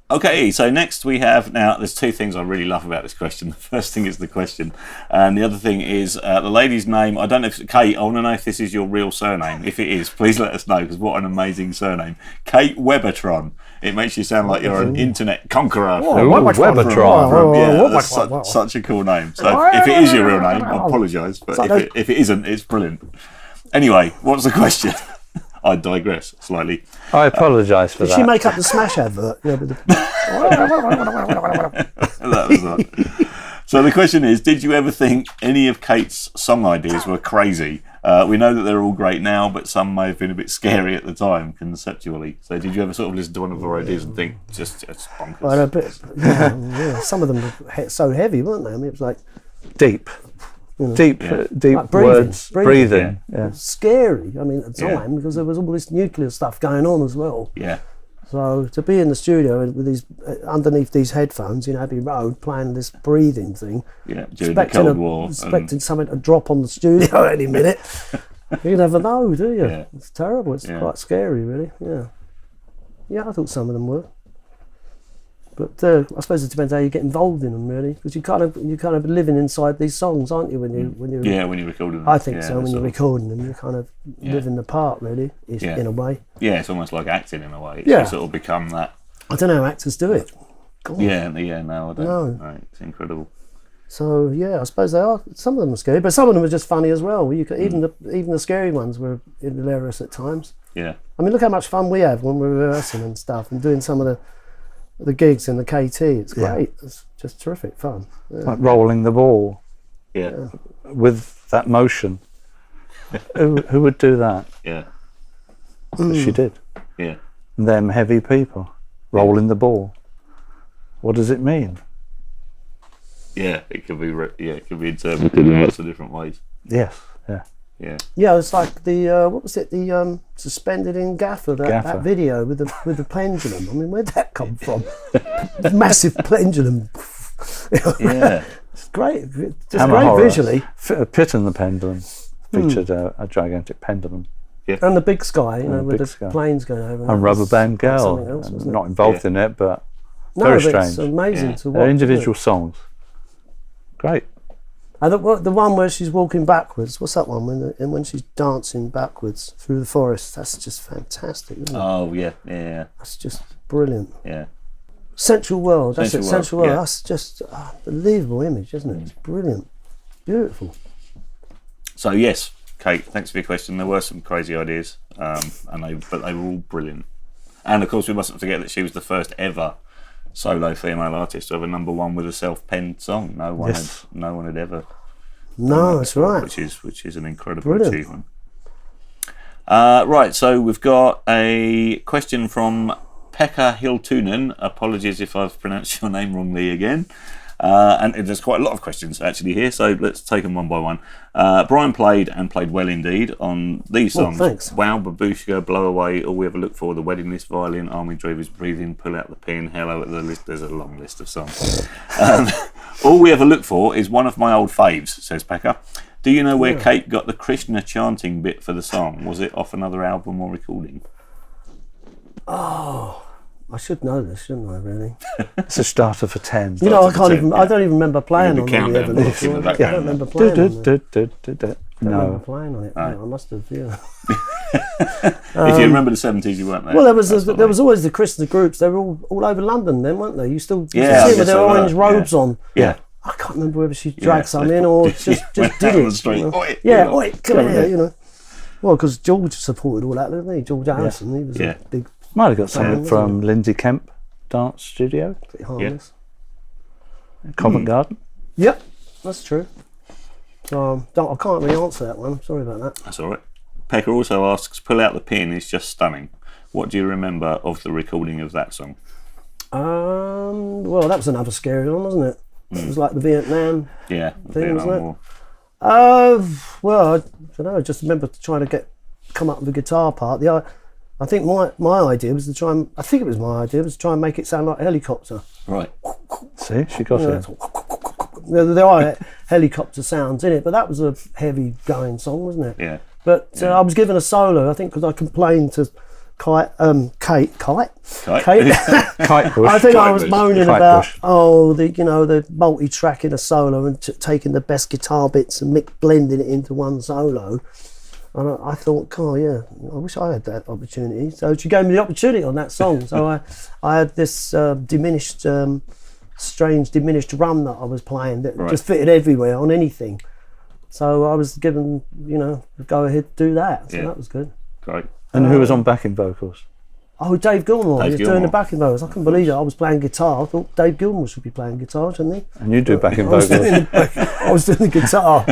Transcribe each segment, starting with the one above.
Okay, so next we have, now there's two things I really love about this question. The first thing is the question, and the other thing is the lady's name. I don't know if it's Kate. I want to know if this is your real surname. If it is, please let us know, because what an amazing surname. Kate Webertron. It makes you sound like you're an internet conqueror. Webertron. That's such a cool name. So if it is your real name, I apologise, but if it isn't, it's brilliant. Anyway, what's the question? I digress slightly. I apologise for that. Did she make up the Smash advert? Yeah, but That was that. So the question is, did you ever think any of Kate's song ideas were crazy? We know that they're all great now, but some may have been a bit scary at the time, conceptually. So did you ever sort of listen to one of her ideas and think, just bonkers? well, a bit, yeah, some of them were so heavy, weren't they? I mean, it was like Deep. Deep like words, breathing. Yeah. scary. I mean, at the time, because there was all this nuclear stuff going on as well. Yeah. So to be in the studio with these underneath these headphones in Abbey Road playing this breathing thing, Yeah, during the Cold War. expecting something to drop on the studio any minute. You never know, do you? Yeah. It's terrible. It's quite scary, really. Yeah. Yeah, I thought some of them were. But I suppose it depends how you get involved in them, really, because you're kind of living inside these songs, aren't you? When you're recording them. I think so. When you're recording them, you're kind of living the part, really, in a way. Yeah, it's almost like acting in a way. Yeah. You sort of become that. I don't know how actors do it. God. No, I don't. No, it's incredible. So yeah, I suppose they are. Some of them are scary, but some of them are just funny as well. You could, even the scary ones were hilarious at times. Yeah. I mean, look how much fun we have when we're rehearsing and stuff and doing some of the gigs in the KT. It's great. It's just terrific fun. Yeah. Like rolling the ball. Yeah. With that motion. who would do that? Yeah. She did. Yeah. Them heavy people rolling the ball. What does it mean? Yeah, it could be. It could be interpreted in lots of different ways. Yes. Yeah. Yeah. Yeah, it's like the what was it? The suspended in Gaffer, that video with the pendulum. I mean, where'd that come from? Massive pendulum. Yeah. It's great. Just Hammer great horror. visually. Pit and the Pendulum featured a gigantic pendulum. Yeah. And the big sky, with big the sky. planes going over. And Rubber Band Girl. Something else, wasn't it? Not involved in it, but No, very but strange. it's amazing to watch. They're isn't it? individual songs. Great. And the one where she's walking backwards, what's that one? When she's dancing backwards through the forest, that's just fantastic, isn't it? Oh yeah. Yeah. That's just brilliant. Yeah. Central World, that's Central it, Central World, World. yeah. That's just an unbelievable image, isn't it? It's brilliant. Beautiful. So yes, Kate, thanks for your question. There were some crazy ideas, but they were all brilliant. And of course, we mustn't forget that she was the first ever solo female artist to have a #1 with a self-penned song. No one had ever. No, that's before, right. Which is an incredible Brilliant. achievement. Right, so we've got a question from Pekka Hiltunen. Apologies if I've pronounced your name wrongly again. And there's quite a lot of questions actually here, so let's take them one by one. Brian played well indeed on these songs. Thanks. Wow, Babushka, Blow Away, All We Ever Look For, The Wedding List, Violin, Army Dreamers, Breathing, Pull Out the Pin, Hello at the List. There's a long list of songs. All We Ever Look For is one of my old faves, says Pekka. Do you know where Kate got the Krishna chanting bit for the song? Was it off another album or recording? Oh, I should know this, shouldn't I? Really? It's a starter for 10. I can't even. I don't even remember playing on countdown it. blocks in the I background. don't remember playing on it. I don't remember No. playing on it. I must have. Yeah. If you remember the 70s, you weren't there. Well, there was always the Krishna groups. They were all over London then, weren't they? You still see Yeah, them with their so, orange robes on. Yeah. I can't remember whether she dragged some in or just went did down it. the street. You know? Oi, Yeah, you know. oi, come here, Well, because George supported all that, didn't he? George Harrison, he was Yeah. a big, Might have got something wasn't from Lindsay Kemp Dance Studio, pretty harmless. Covent Garden. Yep, that's true. So I can't really answer that one. Sorry about that. That's all right. Pekka also asks, Pull Out the Pin is just stunning. What do you remember of the recording of that song? Well, that was another scary one, wasn't it? It was like the Vietnam. Yeah, the Thing, Vietnam wasn't it? War. Well, I don't know. I just remember trying to come up with a guitar part. I think my idea was to try and. I think it was my idea was to try and make it sound like a helicopter. Right. See, she got it. There are helicopter sounds in it, but that was a heavy going song, wasn't it? Yeah. But I was given a solo, I think, because I complained to Kate. Kite. Kite bush. I think I Kite was bush. moaning Kite about bush. the multi-tracking a solo and taking the best guitar bits and blending it into one solo. And I thought, God, yeah, I wish I had that opportunity. So she gave me the opportunity on that song. So I had this strange diminished run that I was playing that just fitted everywhere on anything. So I was given, go ahead, do that. So that was good. Great. And who was on backing vocals? Oh, Dave Gilmore. He was doing the Gilmour. backing vocals. I couldn't believe it. I was playing guitar. I thought Dave Gilmore should be playing guitar, shouldn't he? And you do backing I was vocals. I was doing the guitar.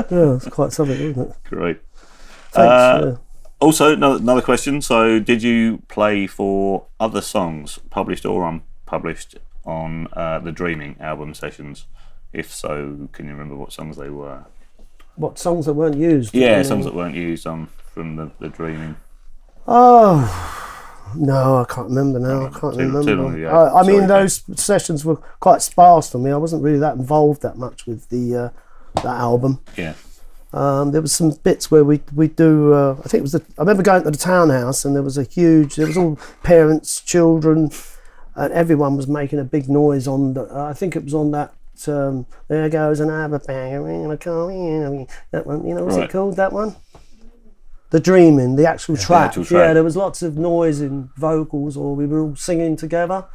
Yeah, it's quite something, wasn't it? Great. Thanks. Also, another question. So, did you play for other songs, published or unpublished, on the Dreaming album sessions? If so, can you remember what songs they were? What songs that weren't used? Yeah, songs that weren't used from the Dreaming. Oh, no, I can't remember now. I can't Too long remember. ago. I mean, Sorry, those sessions were quite sparse for me. I wasn't really that involved that much with that album. Yeah. There was some bits where we do. I think it was I remember going to the townhouse and there was all parents, children, and everyone was making a big noise on. I think it was on that. There goes another bang, that one. What's it called? That one. The Dreaming, the actual track. Yeah, there was lots of noise in vocals, or we were all singing together.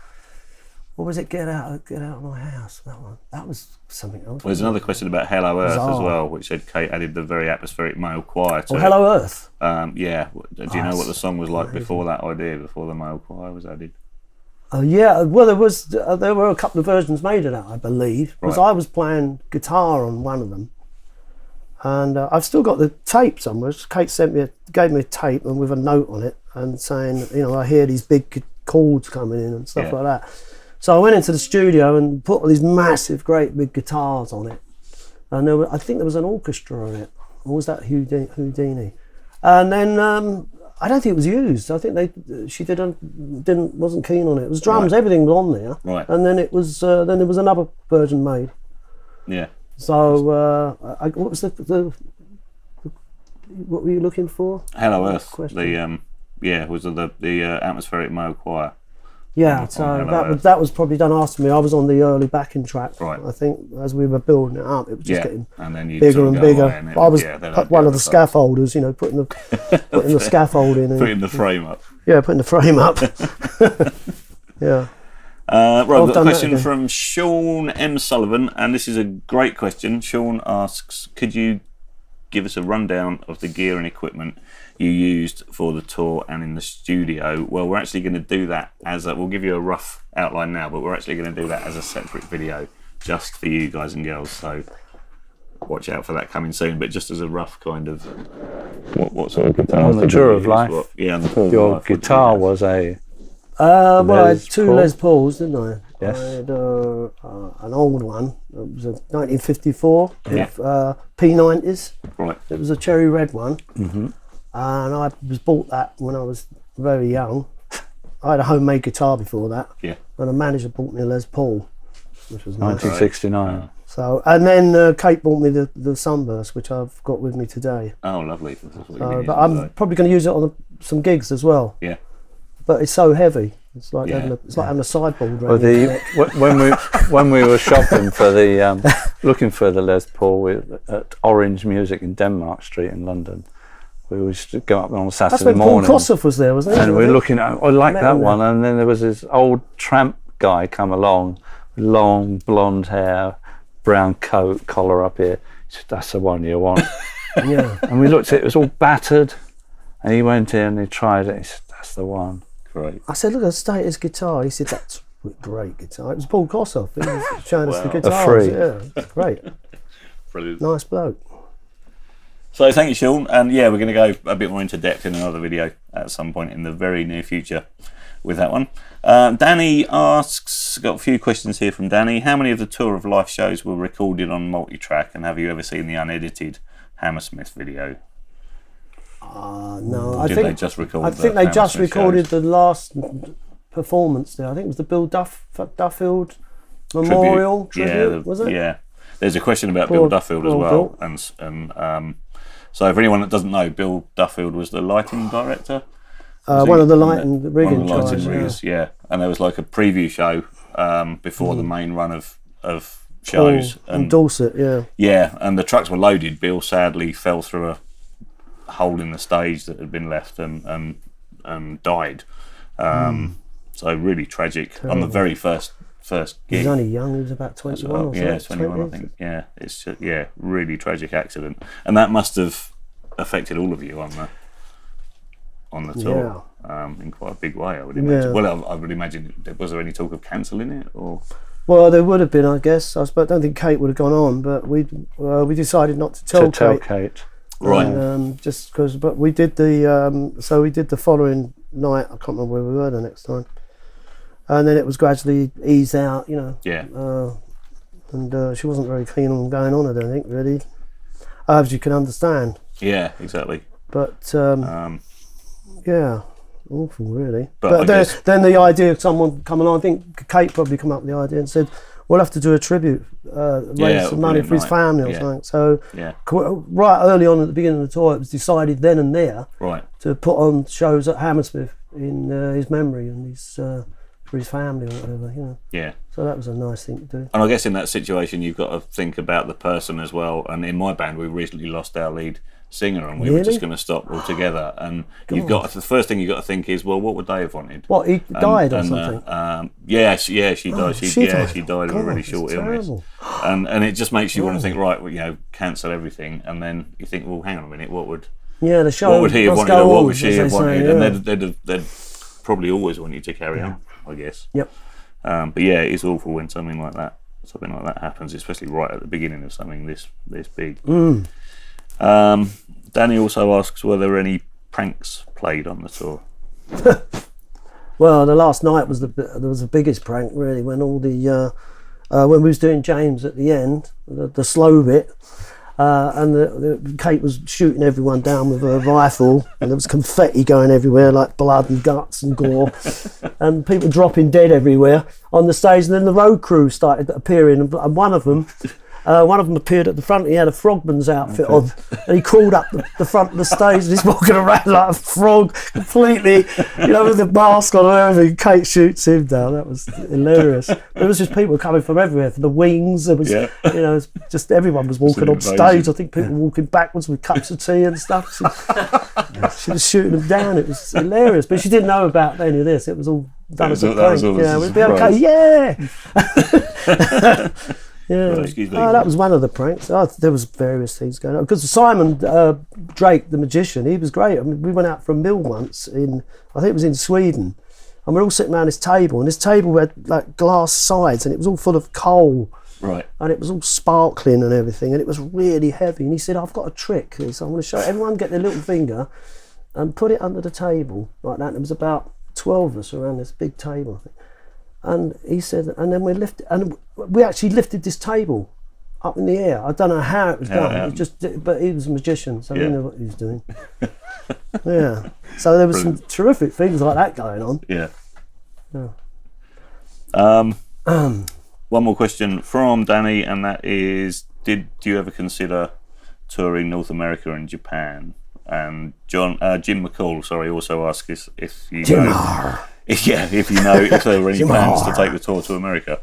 Or was it Get Out of My House? That one. That was something else. Well, there's another question about Hello Earth Bizarre. as well, which said Kate added the very atmospheric male choir to Oh, it. Hello Earth. Yeah. Do you know what the song was like before that idea, before the male choir was added? Yeah, well, there were a couple of versions made of that, I believe, because Right. I was playing guitar on one of them, and I've still got the tape somewhere. Kate gave me a tape and with a note on it, and saying, I hear these big chords coming in and stuff like that. So I went into the studio and put all these massive, great big guitars on it, and I think there was an orchestra on it, or was that Houdini? And then. I don't think it was used. I think she wasn't keen on it. It was drums, everything was on there. Right. And then it was then there was another version made. Yeah. So what was what were you looking for? Hello Earth. Question. Was the atmospheric male choir. Yeah, on so Hello Earth. that was probably done after me. I was on the early backing track. Right. I think as we were building it up, it was just getting and then you bigger and bigger. I was one of the stuff. scaffolders, putting the scaffolding in. Putting the frame up. Yeah, putting the frame up. Yeah. Right, we've got a done that question again. from Sean M. Sullivan, and this is a great question. Sean asks, could you give us a rundown of the gear and equipment you used for the tour and in the studio? Well, we're actually going to do that we'll give you a rough outline now, but we're actually going to do that as a separate video just for you guys and girls, so watch out for that coming soon. But just as a rough kind of what sort of guitar On the Tour of Life, on the Tour of your Life, what did you guitar have? was a I had Les two Paul. Les Pauls, didn't I? Yes. I had an old one. It was a 1954 with P90s. Right. It was a cherry red one. Mm-hmm. And I bought that when I was very young. I had a homemade guitar before that. Yeah. And a manager bought me a Les Paul, which was nice. 1969. So, and then Kate bought me the Sunburst, which I've got with me today. Oh, lovely. That's what you've been But using I'm today. probably going to use it on some gigs as well. Yeah. But it's so heavy. It's like Yeah. having a sideboard. Well, when we were shopping for looking for the Les Paul at Orange Music in Denmark Street in London, we used to go up on a That's Saturday when Paul morning, Kossoff was there, wasn't he? and we were looking at. I like Met that him one, and then there was this old tramp guy come along, long blonde hair, brown coat, collar up here. He said, "That's the one you want." Yeah. And we looked at it; it was all battered, and he went in and he tried it. He said, "That's the one." Great. I said, look at the state of his guitar. He said, that's a great guitar. It was Paul Kossoff. He was showing us the Wow. guitars. freak. Yeah, it's great. Brilliant. Nice bloke. So thank you, Sean. And yeah, we're going to go a bit more into depth in another video at some point in the very near future with that one. Danny asks, got a few questions here from Danny. How many of the Tour of Life shows were recorded on multi-track, and have you ever seen the unedited Hammersmith video? No, I Did think they just record I the think they just Hammersmith recorded shows? the last performance there. I think it was the Bill Duffield Memorial tribute, was it? Yeah. There's a question about Poor- Bill Duffield as poor well, Bill. and so for anyone that doesn't know, Bill Duffield was the lighting director one of the lighting rigging one of the lighting guys, riggers, yeah. And there was like a preview show before the main run of shows. Paul in Dorset, yeah. Yeah, and the trucks were loaded. Bill sadly fell through a hole in the stage that had been left and died. So really tragic. Terrible. On the very first gig. He was only young, he was about 21 or Yeah, something. 21 I think. Yeah, it's just, really tragic accident. And that must have affected all of you on the tour. In quite a big way, I would imagine. Yeah. Well, I would imagine, was there any talk of cancelling it? Or Well, there would have been, I guess. I don't think Kate would have gone on, but we decided not to tell Kate. Right. Just because, but we did the following night. I can't remember where we were the next time, and then it was gradually eased out, Yeah. And she wasn't very keen on going on. I don't think really, as you can understand. Yeah, exactly. But yeah, awful really. But then the idea of someone coming on, I think Kate probably come up with the idea and said, we'll have to do a tribute, raise some money for his family or something. So right early on at the beginning of the tour, it was decided then and there to put on shows at Hammersmith in his memory and his for his family or whatever, Yeah. So that was a nice thing to do. And I guess in that situation, you've got to think about the person as well. And in my band, we recently lost our lead singer, and we were just going to stop altogether. And the first thing you've got to think is, well, what would they have wanted? What, he died or something? She died. She died of a really short illness. Terrible. And it just makes you want to think, right, well, cancel everything. And then you think, well, hang on a minute, the show what would he have must wanted, go or what on, would she as have they wanted? say, And they'd probably always want you to carry on, I guess. Yep. But yeah, it's awful when something like that happens, especially right at the beginning of something this big. Danny also asks, were there any pranks played on the tour? Well, the last night was the biggest prank really, when all the when we was doing James at the end, the slow bit, and Kate was shooting everyone down with her rifle, and there was confetti going everywhere like blood and guts and gore, and people dropping dead everywhere on the stage. And then the road crew started appearing, and one of them appeared at the front. He had a frogman's outfit on, and he crawled up the front of the stage, and he's walking around like a frog, completely, with the mask on and everything. Kate shoots him down. That was hilarious. There was just people coming from everywhere, from the wings. There was, just everyone was walking on stage. I think people walking backwards with cups of tea and stuff. She was shooting them down. It was hilarious, but she didn't know about any of this. It was all done as a prank. We'd be okay. Yeah. Yeah, that was one of the pranks. There was various things going on because Simon Drake, the magician, he was great. I mean, we went out for a meal once I think it was in Sweden, and we're all sitting around this table, and this table had like glass sides, and it was all full of coal, right? And it was all sparkling and everything, and it was really heavy. And he said, "I've got a trick." He said, "I'm going to show everyone. Get their little finger and put it under the table like that." And there was about 12 of us around this big table, I think. And he said, and then we actually lifted this table up in the air. I don't know how it was done. But he was a magician, so he knew what he was doing. Yeah. So there was some terrific things like that going on. Yeah. One more question from Danny, and that is: do you ever consider touring North America and Japan? And Jim McCall, also asks if you know. If there were any plans to take the tour to America.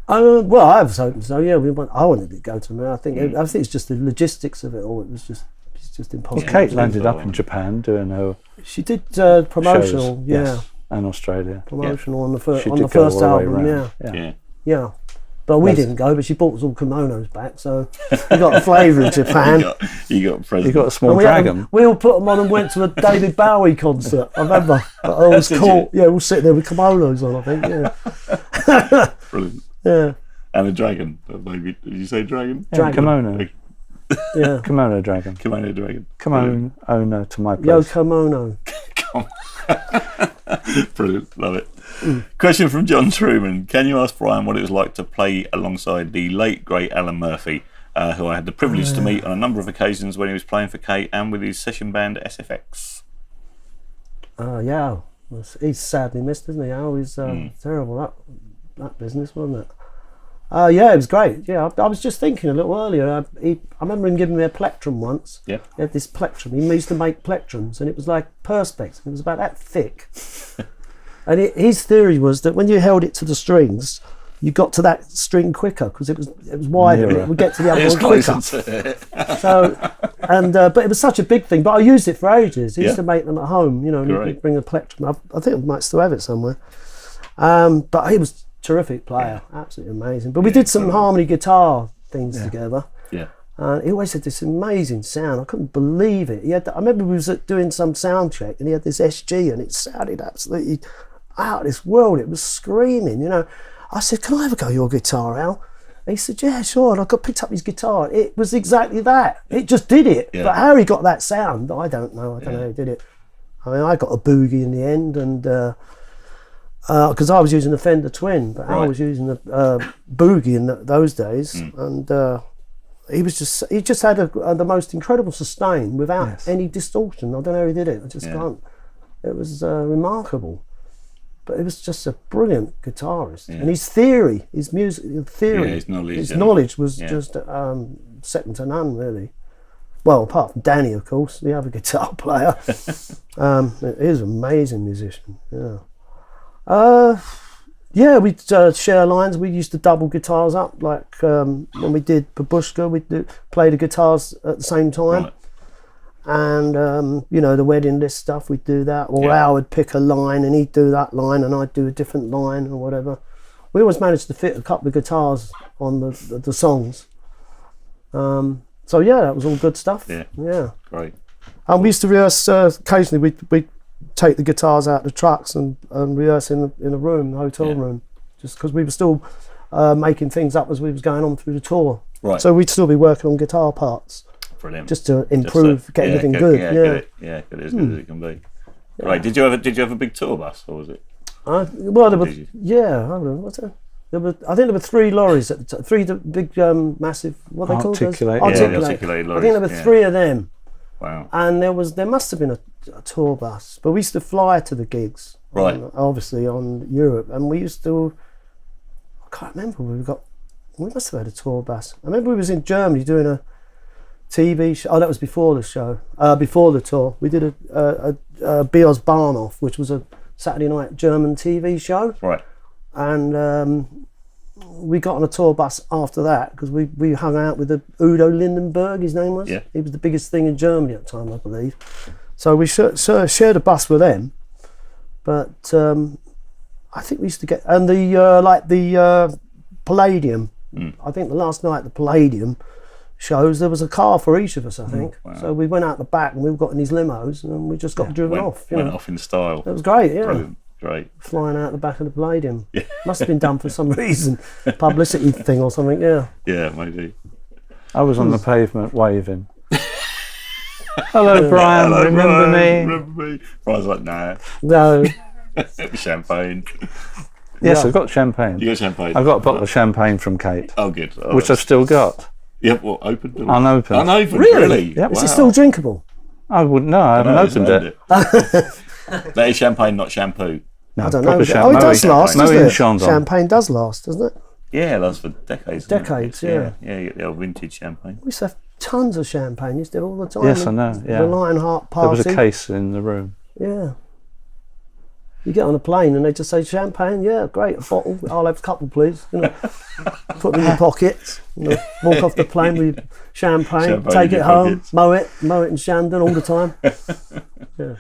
Well, I was hoping so. Yeah, I wanted to go to America. I think it's just the logistics of it all. It's just impossible. Well, Kate landed up in Japan doing her. She did promotional, shows, yes, and Australia. Promotional on the first album, yeah. But we didn't go. But she bought us all kimonos back, so we got a flavour of Japan. You got a present. You got a small dragon. We all put them on and went to a David Bowie concert. I remember. It was cool. Yeah, we'll sit there with kimonos on. I think. Yeah. Brilliant. Yeah. And a dragon. Maybe did you say dragon? Dragon. Kimono. Yeah. Kimono dragon. Kimono dragon. Kimono owner to my place. Yo kimono. Brilliant. Love it. Question from John Truman. Can you ask Brian what it was like to play alongside the late, great Alan Murphy, who I had the privilege to meet on a number of occasions when he was playing for Kate and with his session band SFX? Yeah. He's sadly missed, isn't he? Al? He's terrible, that business, wasn't it? Yeah, it was great. Yeah, I was just thinking a little earlier. I remember him giving me a plectrum once. Yeah. He had this plectrum. He used to make plectrums, and it was like perspex. It was about that thick. And his theory was that when you held it to the strings, you got to that string quicker because it was wider and it would get to the other one quicker. So, but it was such a big thing. But I used it for ages. He used to make them at home, you know, and he'd bring a plectrum. I think I might still have it somewhere. But he was a terrific player, absolutely amazing. But we did some harmony guitar things together. Yeah. And he always had this amazing sound. I couldn't believe it. I remember we was doing some sound check and he had this SG and it sounded absolutely out of this world. It was screaming, you know. I said, can I ever go your guitar, Al? And he said, yeah, sure. And I picked up his guitar. It was exactly that. It just did it. Yeah. But how he got that sound, I don't know. I don't know how he did it. I mean, I got a boogie in the end, and because I was using the Fender Twin, but Al was using the boogie in those days, and he just had the most incredible sustain without any distortion. I don't know how he did it. I just can't. It was remarkable. But it was just a brilliant guitarist, and his theory, his music theory, his knowledge was just second to none, really. Well, apart from Danny, of course, the other guitar player. He is an amazing musician. Yeah, we'd share lines. We used to double guitars up, like when we did Babushka, we'd play the guitars at the same time. Right. And you know, the wedding list stuff, we'd do that, or Al would pick a line and he'd do that line and I'd do a different line or whatever. We always managed to fit a couple of guitars on the songs. So yeah, that was all good stuff. Yeah. Great. And we used to rehearse occasionally. We'd take the guitars out of the trucks and rehearse in the room, the hotel room, just because we were still making things up as we was going on through the tour. Right. So we'd still be working on guitar parts. Brilliant. Just to improve, get everything good. Get it as good as it can be. Yeah. Right. Did you have a big tour bus, or was it? Well, there were. Yeah. Hold on. What's that? I think there were 3 lorries at the time. 3 big, massive. What are they called? Articulated lorries. I think there were 3 of them. Wow. And there must have been a tour bus, but we used to fly to the gigs. Right. Obviously on Europe, and we used to. I can't remember. We must have had a tour bus. I remember we was in Germany doing a TV show. Oh, that was before the show. Before the tour, we did a Beers Bahnhof, which was a Saturday night German TV show. Right. And we got on a tour bus after that because we hung out with Udo Lindenberg. His name was. Yeah. He was the biggest thing in Germany at the time, I believe. So we shared a bus with them. But I think we used to get the Palladium. I think the last night the Palladium shows, there was a car for each of us, I think. Wow. So we went out the back and we got in these limos and we just got driven off. Went off in style. It was great, yeah. Brilliant. Great. Flying out the back of the Palladium. Yeah. Must have been done for some reason. Publicity thing or something, yeah. Yeah, maybe. I was on the pavement waving. Hello, Brian. Hello, remember Brian, me? Remember me? Brian's like, nah. No. Champagne. Yes, I've got champagne. You got champagne? I've got a bottle of champagne from Kate. Oh, good. Which I've still got. Yep, well, opened? Unopened. Unopened, really? Yep. Is it still drinkable? I wouldn't know. I haven't opened it. That is champagne, not shampoo. No, I don't know. It does last, doesn't it? Chandon. Champagne does last, doesn't it? Yeah, it lasts for decades. Decades, yeah. Yeah, you get the old vintage champagne. We used to have tons of champagne. Used to do it all the time. Yes, I know. Yeah. The Lionheart party. There was a case in the room. Yeah. You get on a plane and they just say champagne. Yeah, great, a bottle. I'll have a couple, please. You know, put them in your pockets. You know, walk off the plane with champagne take it home, mow it in Shandon all the time. Yeah.